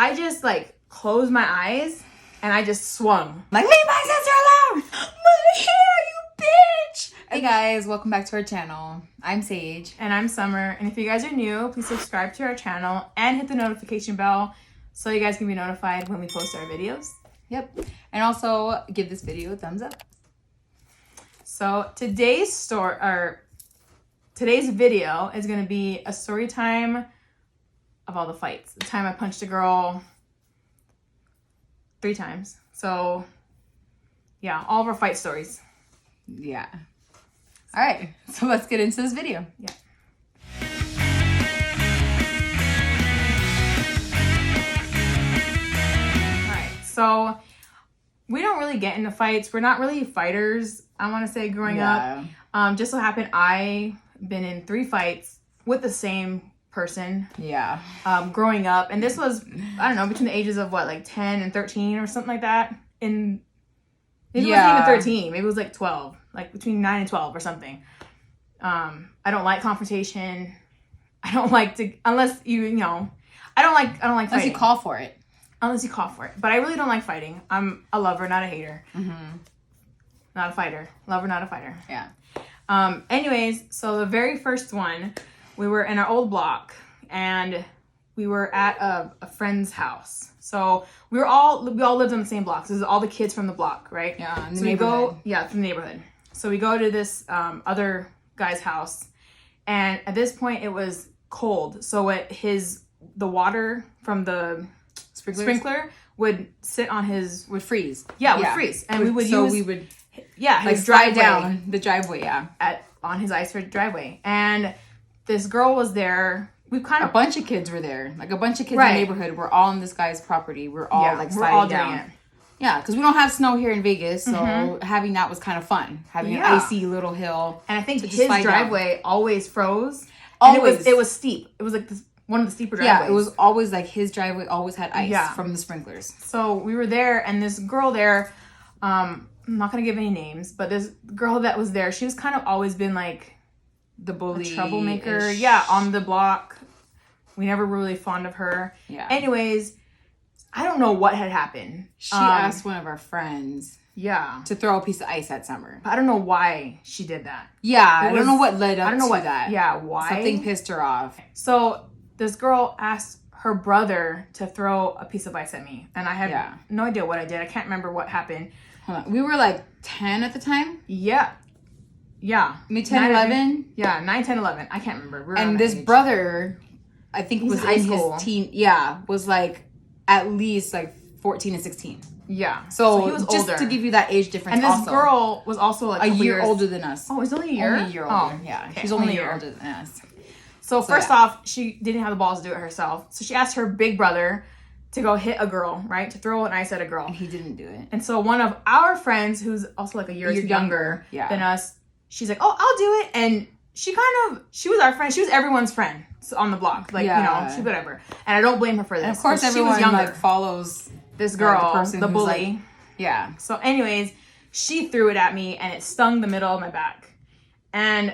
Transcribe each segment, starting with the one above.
I just like closed my eyes and I just swung. Like, leave my sister alone! My hair, you bitch! Hey guys, welcome back to our channel. I'm Saige. And I'm Summer. And if you guys are new, please subscribe to our channel and hit the notification bell so you guys can be notified when we post our videos. Yep. And also give this video a thumbs up. So today's video is going to be a story time of all the fights. The time I punched a girl 3 times. So yeah, all of our fight stories. Yeah. All right, so let's get into this video. Yeah. All right, so we don't really get into fights. We're not really fighters, I want to say, growing up. Just so happened I've been in 3 fights with the same person. Yeah. Growing up, and this was, I don't know, between the ages of what, like 10 and 13 or something like that. Maybe it wasn't even 13. Maybe it was like 12, like between 9 and 12 or something. I don't like confrontation. I don't like to, unless I don't like fighting. Unless you call for it. Unless you call for it. But I really don't like fighting. I'm a lover, not a hater. Mm-hmm. Not a fighter. Lover, not a fighter. Yeah. Anyways, so the very first one, we were in our old block and we were at a friend's house. So we all lived on the same block. So this is all the kids from the block, right? Yeah, in the so neighborhood. From the neighborhood. So we go to this other guy's house, and at this point it was cold. So the water from the sprinkler would sit on would freeze. Yeah, would freeze, and we would his slide down the driveway. Yeah, on his ice driveway, and this girl was there. A bunch of kids were there. Like a bunch of kids in the neighborhood. We're all on this guy's property. We're all sliding down. Doing it. Yeah, because we don't have snow here in Vegas, so having that was kind of fun. Having an icy little hill. And I think his driveway always froze. Always. And it was steep. It was like one of the steeper driveways. Yeah, it was always like his driveway always had ice from the sprinklers. So we were there, and this girl there, I'm not going to give any names, but this girl that was there, she was kind of always been like the bully, troublemaker. Yeah, on the block. We never were really fond of her. Yeah. Anyways, I don't know what had happened. She asked one of our friends to throw a piece of ice at Summer. I don't know why she did that. Yeah, I don't know what led up to that. Yeah, why? Something pissed her off. So this girl asked her brother to throw a piece of ice at me. And I had no idea what I did. I can't remember what happened. Hold on. We were like 10 at the time? Yeah. Yeah. Maybe 10, 11? Yeah, 9, 10, 11. I can't remember. And this brother, I think was in his teen. Yeah, was like at least like 14 and 16. Yeah. So he was just older. To give you that age difference. And this girl was also like a year older than us. Oh, it's only a year? Only a year older. Oh, yeah. Okay. She's only a year older than us. So first off, she didn't have the balls to do it herself. So she asked her big brother to go hit a girl, right? To throw an ice at a girl. And he didn't do it. And so one of our friends, who's also like a year younger than us, she's like, oh, I'll do it. And she was our friend. She was everyone's friend on the block. Like, she whatever. And I don't blame her for this. And of course, everyone she was younger. Follows this girl, the bully. So anyways, she threw it at me and it stung the middle of my back. And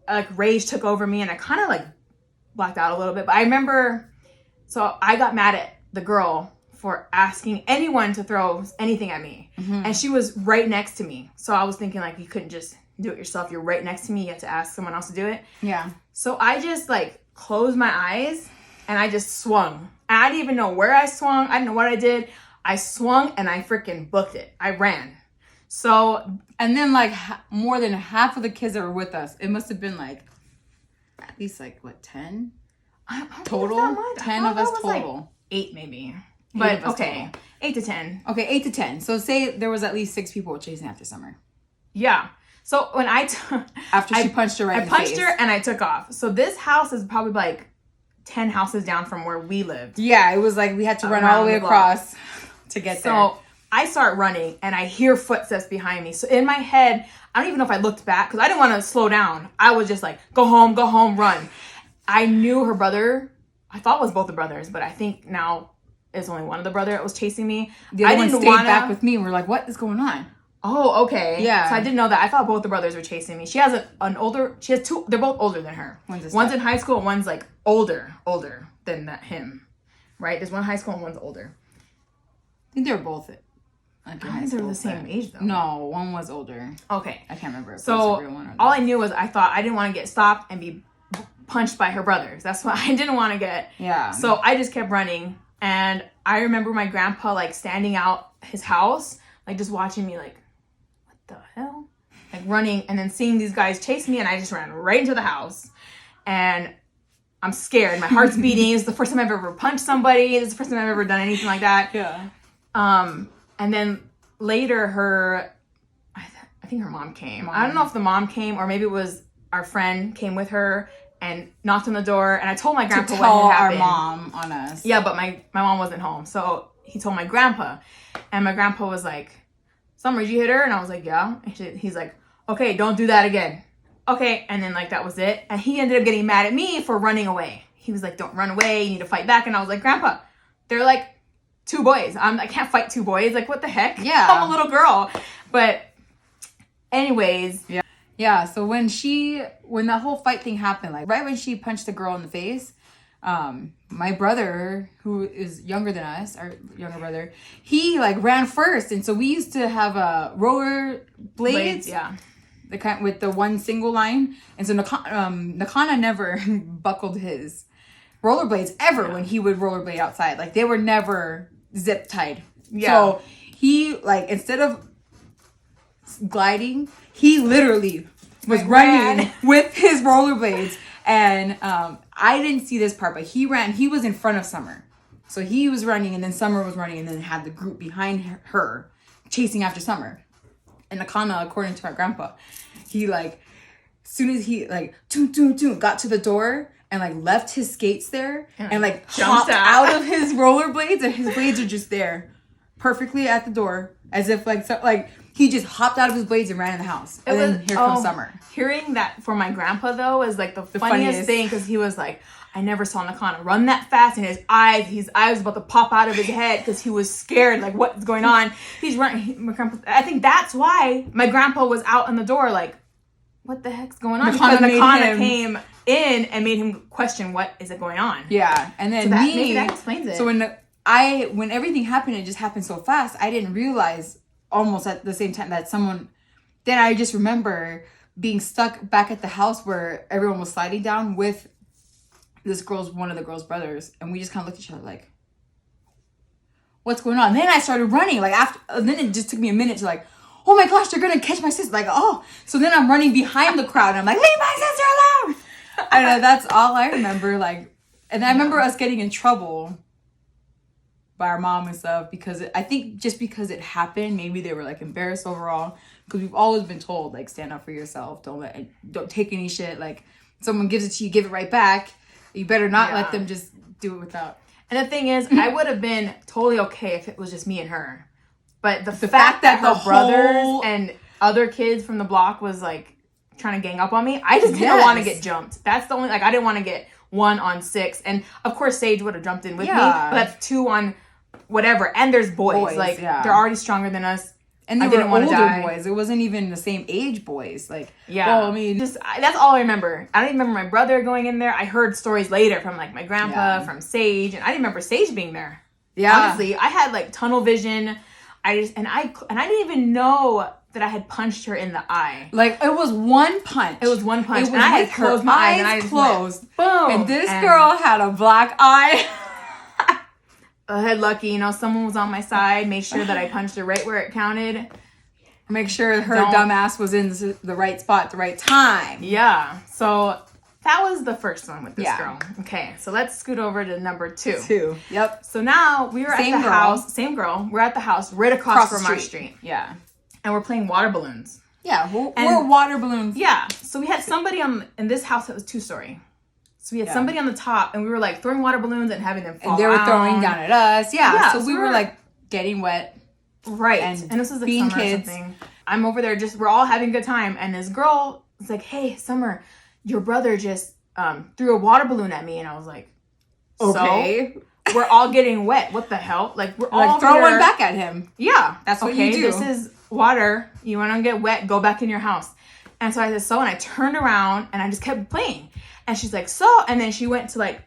like rage took over me and I kind of like blacked out a little bit. But I remember, so I got mad at the girl for asking anyone to throw anything at me. Mm-hmm. And she was right next to me. So I was thinking like, you couldn't just do it yourself. You're right next to me. You have to ask someone else to do it. Yeah. So I just like closed my eyes and I just swung. I didn't even know where I swung. I didn't know what I did. I swung and I freaking booked it. I ran. So, and then like more than half of the kids that were with us, it must have been like at least like what, 10 total? 10 of us total. Like 8 maybe. But okay, total. 8 to 10. Okay, 8 to 10. So say there was at least 6 people chasing after Summer. Yeah. So when after she punched her right in the face. I punched her and I took off. So this house is probably like 10 houses down from where we lived. Yeah, it was like we had to run all the way across to get there. So I start running and I hear footsteps behind me. So in my head, I don't even know if I looked back because I didn't want to slow down. I was just like, go home, run. I knew her brother. I thought it was both the brothers, but I think now it's only one of the brother that was chasing me. The other one stayed back with me and we're like, what is going on? Oh, okay. Yeah. So I didn't know that. I thought both the brothers were chasing me. She has she has 2, they're both older than her. One's in high school and one's like older than him. right? There's one high school and one's older. I think they were both. I think they were the same age though. No, one was older. Okay. I can't remember if so it was a real one or all I knew was I thought I didn't want to get stopped and be punched by her brothers. That's what I didn't want to get. Yeah. So I just kept running. And I remember my grandpa like standing out his house, like just watching me like, what the hell? Like running and then seeing these guys chase me, and I just ran right into the house. And I'm scared. My heart's beating. It's the first time I've ever punched somebody. It's the first time I've ever done anything like that. Yeah. And then later I think her mom came. I don't know if the mom came or maybe it was our friend came with her and knocked on the door. And I told my grandpa what had happened. Our mom on us. Yeah, but my mom wasn't home. So he told my grandpa. And my grandpa was like, Summer, did you hit her? And I was like, yeah. And he's like, okay, don't do that again. Okay. And then like that was it. And he ended up getting mad at me for running away. He was like, don't run away. You need to fight back. And I was like, Grandpa, they're like 2 boys. I can't fight 2 boys. Like, what the heck? Yeah. I'm a little girl. But anyways. Yeah. Yeah. So when the whole fight thing happened, like right when she punched the girl in the face, my brother, who is younger than us, our younger brother, he like ran first. And so we used to have roller blades. Yeah. The kind with the one single line. And so Nakana never buckled his rollerblades ever when he would rollerblade outside. Like they were never zip tied. Yeah. So he like instead of gliding, he literally was running with his rollerblades. And I didn't see this part, but he was in front of Summer. So he was running and then Summer was running and then had the group behind her chasing after Summer. And Nakana, according to our grandpa, he like, as soon as he like, got to the door and like left his skates there and like hopped out of his rollerblades and his blades are just there perfectly at the door as if like he just hopped out of his blades and ran in the house. And then here comes Summer. Hearing that for my grandpa though is like the funniest thing because he was like, I never saw Nakana run that fast, and his eyes was about to pop out of his head because he was scared, like what's going on. He's running. My grandpa, I think that's why my grandpa was out in the door, like, what the heck's going on? Because Nakana came in and made him question what is it going on. Yeah, and then maybe that explains it. So when everything happened, it just happened so fast. I didn't realize almost at the same time that someone. Then I just remember being stuck back at the house where everyone was sliding down with one of the girl's brothers, and we just kind of looked at each other like, what's going on? And then I started running, like then it just took me a minute to like, oh my gosh, they're gonna catch my sister, like, oh. So then I'm running behind the crowd and I'm like, leave my sister alone. And that's all I remember, like, and I remember us getting in trouble by our mom and stuff because I think just because it happened, maybe they were like embarrassed overall, because we've always been told like, stand up for yourself, don't take any shit, like someone gives it to you, give it right back. You better not let them just do it without. And the thing is, I would have been totally okay if it was just me and her. But the fact that her brothers and other kids from the block was like trying to gang up on me, I just didn't want to get jumped. That's the only, like, I didn't want to get 1 on 6. And of course, Saige would have jumped in with me, but that's 2 on whatever. And there's boys. Like, they're already stronger than us. And they were older boys. It wasn't even the same age boys. Like, well, I mean, that's all I remember. I don't even remember my brother going in there. I heard stories later from like my grandpa, from Saige, and I didn't remember Saige being there. Yeah, honestly, I had like tunnel vision. I didn't even know that I had punched her in the eye. Like, it was one punch. It was one punch. And I had closed my eyes, and I just closed. Boom. And this girl had a black eye. I had lucky, someone was on my side, made sure that I punched her right where it counted. Make sure her dumbass was in the right spot at the right time. Yeah. So that was the first one with this girl. Okay. So let's scoot over to number 2. Yep. So now we were at the house. Same girl. We're at the house right across from our street. Yeah. And we're playing water balloons. Yeah. We're water balloons. Yeah. So we had somebody in this house that was 2-story. So we had somebody on the top, and we were like throwing water balloons and having them fall and they were out. Throwing down at us. Yeah. So we were like getting wet. Right. And this was like being summer kids. Or something. I'm over there we're all having a good time. And this girl was like, hey, Summer, your brother just threw a water balloon at me. And I was like, okay. So we're all getting wet. What the hell? Like, we're all throw one back at him. Yeah. That's what you do. This is water. You want to get wet, go back in your house. And so I said, and I turned around and I just kept playing. And she's like, and then she went to like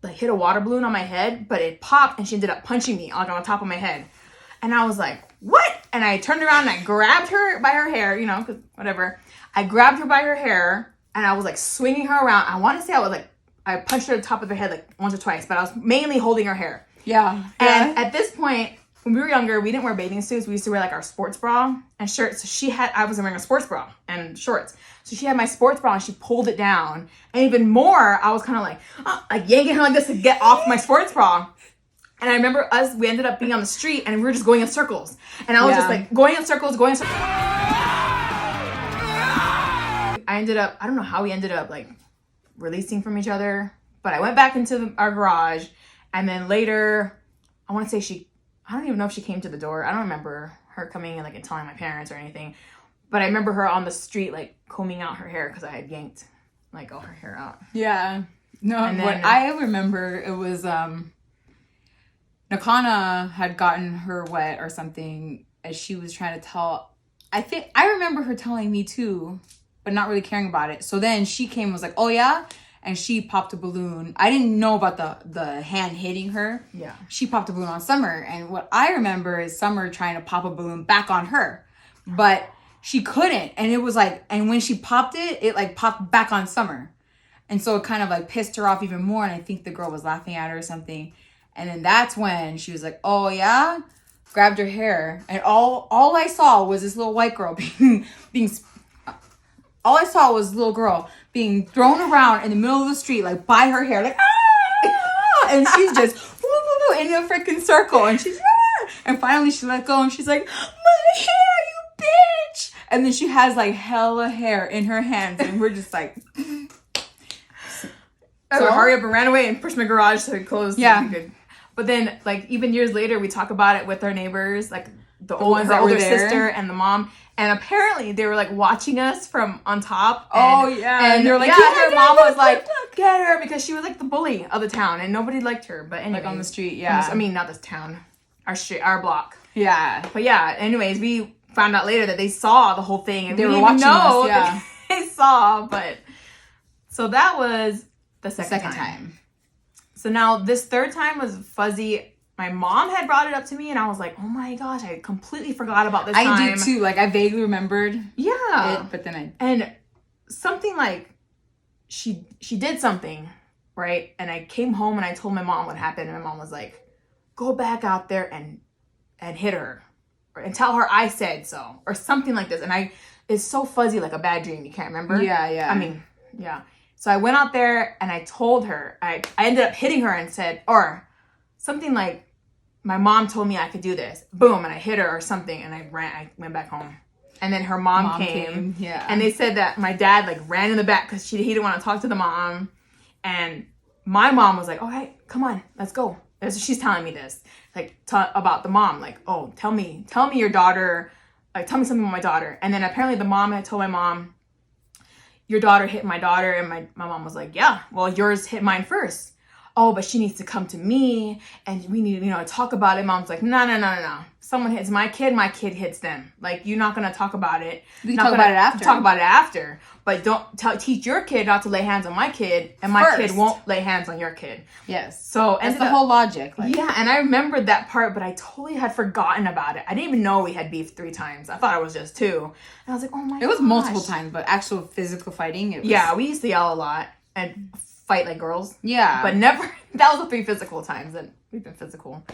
like hit a water balloon on my head, but it popped and she ended up punching me like on the top of my head. And I was like, what? And I turned around and I grabbed her by her hair, you know, cause whatever. I grabbed her by her hair and I was like swinging her around. I want to say I punched her at the top of her head like once or twice, but I was mainly holding her hair. Yeah. And at this point, when we were younger, we didn't wear bathing suits. We used to wear like our sports bra and shirts. So I was wearing a sports bra and shorts. So she had my sports bra and she pulled it down. And even more, I was kind of like yanking her like this to get off my sports bra. And I remember we ended up being on the street and we were just going in circles. And I was just like going in circles. I don't know how we ended up like releasing from each other, but I went back into our garage. And then later, I want to say I don't even know if she came to the door. I don't remember her coming and like and telling my parents or anything. But I remember her on the street like combing out her hair because I had yanked like all her hair out. Yeah. No, and then, what I remember, it was Nakana had gotten her wet or something as she was trying to tell. I remember her telling me too, but not really caring about it. So then she came and was like, oh yeah? And she popped a balloon. I didn't know about the hand hitting her. Yeah. She popped a balloon on Summer. And what I remember is Summer trying to pop a balloon back on her. But she couldn't. And it was like, and when she popped it, it like popped back on Summer. And so it kind of like pissed her off even more. And I think the girl was laughing at her or something. And then that's when she was like, oh yeah? Grabbed her hair. And all I saw was this little white girl all I saw was a little girl being thrown around in the middle of the street, like by her hair, like, ah! And she's just in a freaking circle. And she's, ah! And finally she let go and she's like, my hair, you bitch. And then she has like hella hair in her hands. And we're just like, so hurry up and ran away and pushed my garage so it closed. Yeah. But then, like, even years later, we talk about it with our neighbors, like the ones that her were older there. sister and the mom. And apparently, they were like watching us from on top. Oh, yeah. And they were like, her mom was like, get her, because she was like the bully of the town, and nobody liked her. But anyway, like on the street, yeah. I mean, not this town, our street, our block. Yeah. But yeah. Anyways, we found out later that they saw the whole thing, and they we were didn't even watching know us, yeah. they saw. But so that was the second time. So now this third time was fuzzy. My mom had brought it up to me and I was like, oh my gosh, I completely forgot about this time. I did too. Like, I vaguely remembered it, but then And something like, she did something, right? And I came home and I told my mom what happened. And my mom was like, go back out there and hit her. And tell her I said so. Or something like this. And it's so fuzzy, like a bad dream. You can't remember? Yeah. I mean, yeah. So I went out there and I told her, I ended up hitting her and said, or something like, my mom told me I could do this. Boom, and I hit her or something, and I went back home. And then her mom came. Yeah. And they said that my dad like ran in the back because he didn't want to talk to the mom. And my mom was like, all right, come on, let's go. And so she's telling me this, like about the mom, like, oh, tell me your daughter, like tell me something about my daughter. And then apparently the mom had told my mom, your daughter hit my daughter. And my mom was like, yeah, well, yours hit mine first. Oh, but she needs to come to me and we need to, talk about it. Mom's like, no. Someone hits my kid hits them. Like, you're not going to talk about it. We can talk about it after. Talk about it after. But don't teach your kid not to lay hands on my kid, and my kid won't lay hands on your kid. Yes. So that's the whole logic. Like, yeah, and I remembered that part, but I totally had forgotten about it. I didn't even know we had beef 3 times. I thought it was just 2. And I was like, oh my god. It was multiple times, but actual physical fighting, it was... Yeah, we used to yell a lot and fight like girls. Yeah. But never... That was the 3 physical times that we've been physical.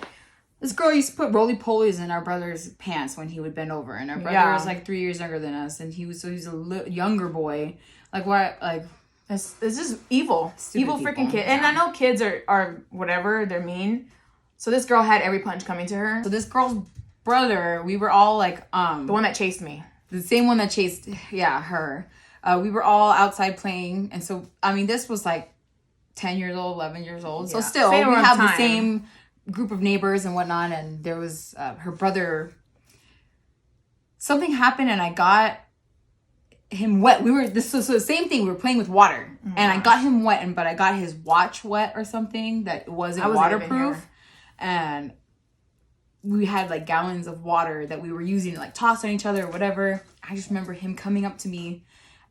This girl used to put roly-polies in our brother's pants when he would bend over. And our brother was like 3 years younger than us. And he was a younger boy. Like, what? Like, it's just evil. Evil freaking kid. And I know kids are whatever. They're mean. So this girl had every punch coming to her. So this girl's brother, we were all like... the one that chased me. The same one that chased, her. We were all outside playing. And so, I mean, this was like 10 years old, 11 years old. So still, we have the same group of neighbors and whatnot. And there was her brother. Something happened and I got him wet. So the same thing. We were playing with water. Oh, and I got him wet, but I got his watch wet or something that wasn't waterproof. And we had like gallons of water that we were using to like toss on each other or whatever. I just remember him coming up to me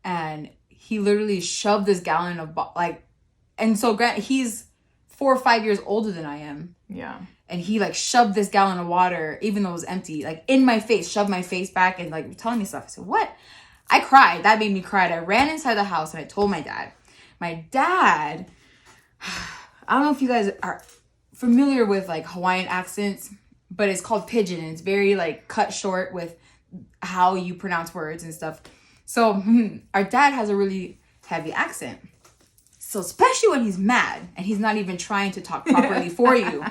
and he literally shoved this gallon of and so he's 4 or 5 years older than I am. Yeah. And he like shoved this gallon of water, even though it was empty, like in my face, shoved my face back and like telling me stuff. I said, what? I cried. That made me cry. I ran inside the house and I told my dad. My dad, I don't know if you guys are familiar with like Hawaiian accents, but it's called pidgin. And it's very like cut short with how you pronounce words and stuff. So our dad has a really heavy accent. So especially when he's mad and he's not even trying to talk properly for you.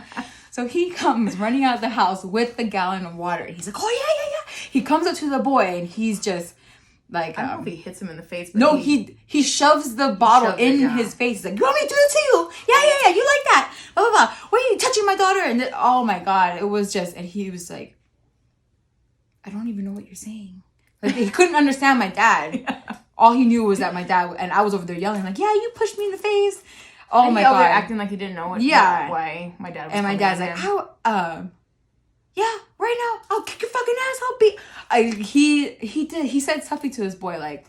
So he comes running out of the house with the gallon of water. And he's like, oh, yeah. He comes up to the boy and he's just like... I don't know if he hits him in the face. But no, he shoves the bottle in his face. He's like, you want me to do it to you? Yeah, you like that. Blah, blah, blah. Why are you touching my daughter? And then, oh my God, it was just... And he was like, I don't even know what you're saying. Like, he couldn't understand my dad. Yeah. All he knew was that my dad... And I was over there yelling like, yeah, you pushed me in the face. Oh my God. Acting like he didn't know why my dad was. And my dad's like, yeah, right now, I'll kick your fucking ass. He said something to this boy like,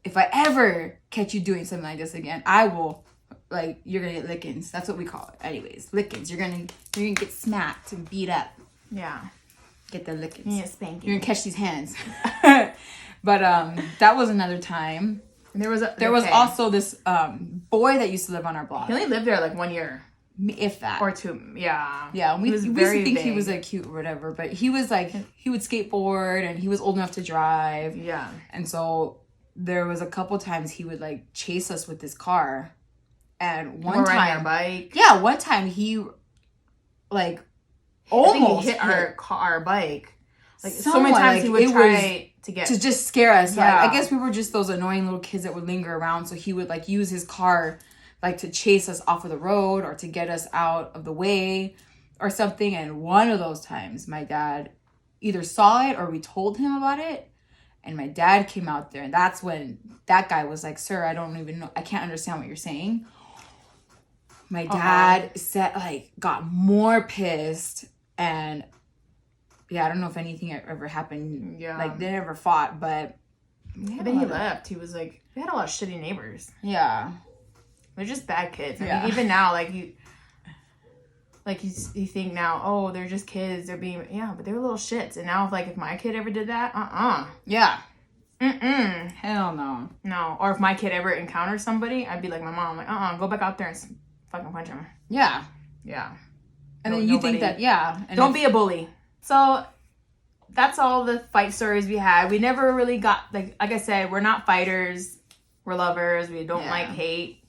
if I ever catch you doing something like this again, I will, like, you're gonna get lickings. That's what we call it. Anyways, lickings. You're gonna get smacked and beat up. Yeah. Get the lickings. Yeah, spanking. You're gonna catch these hands. But that was another time. There was also this boy that used to live on our block. He only lived there like 1 year, if that, or 2. Yeah, yeah. We used to think he was like cute or whatever, but he was like he would skateboard and he was old enough to drive. Yeah, and so there was a couple times he would like chase us with his car, and one time, our bike. Yeah, one time he like almost hit our bike. Like so many times he would try to just scare us. Yeah. Like, I guess we were just those annoying little kids that would linger around. So he would like use his car like to chase us off of the road or to get us out of the way or something. And one of those times my dad either saw it or we told him about it. And my dad came out there and that's when that guy was like, sir, I don't even know. I can't understand what you're saying. My dad got more pissed and yeah, I don't know if anything ever happened. Yeah. Like, they never fought, but... I think he left. He was like... We had a lot of shitty neighbors. Yeah. They're just bad kids. I mean, even now, like, you think now, oh, they're just kids. They're being... Yeah, but they're little shits. And now, if my kid ever did that, Yeah. Mm-mm. Hell no. No. Or if my kid ever encountered somebody, I'd be like my mom, like, go back out there and fucking punch him. Yeah. Yeah. And then you think that, yeah. And don't be a bully. So that's all the fight stories we had. We never really got, like I said, we're not fighters. We're lovers. We don't like hate.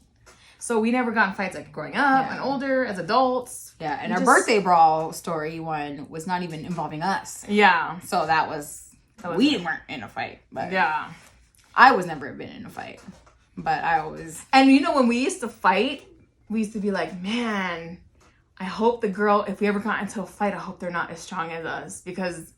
So we never got in fights like growing up and older as adults. Yeah, and our birthday brawl story one was not even involving us. Yeah. So that was we weren't in a fight. But yeah. I was never been in a fight. But I always... And when we used to fight, we used to be like, man... I hope the girl, if we ever got into a fight, I hope they're not as strong as us. Because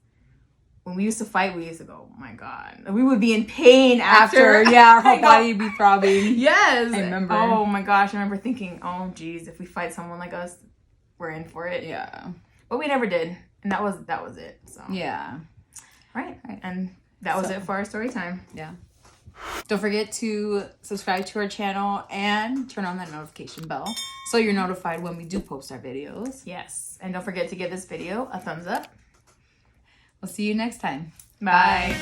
when we used to fight, we used to go, oh my God. We would be in pain after. Yeah, our whole body would be throbbing. Yes. I remember. Oh my gosh. I remember thinking, oh geez, if we fight someone like us, we're in for it. Yeah. But we never did. And that was it. So yeah. Right. And that was it for our story time. Yeah. Don't forget to subscribe to our channel and turn on that notification bell so you're notified when we do post our videos. Yes. And don't forget to give this video a thumbs up. We'll see you next time. Bye.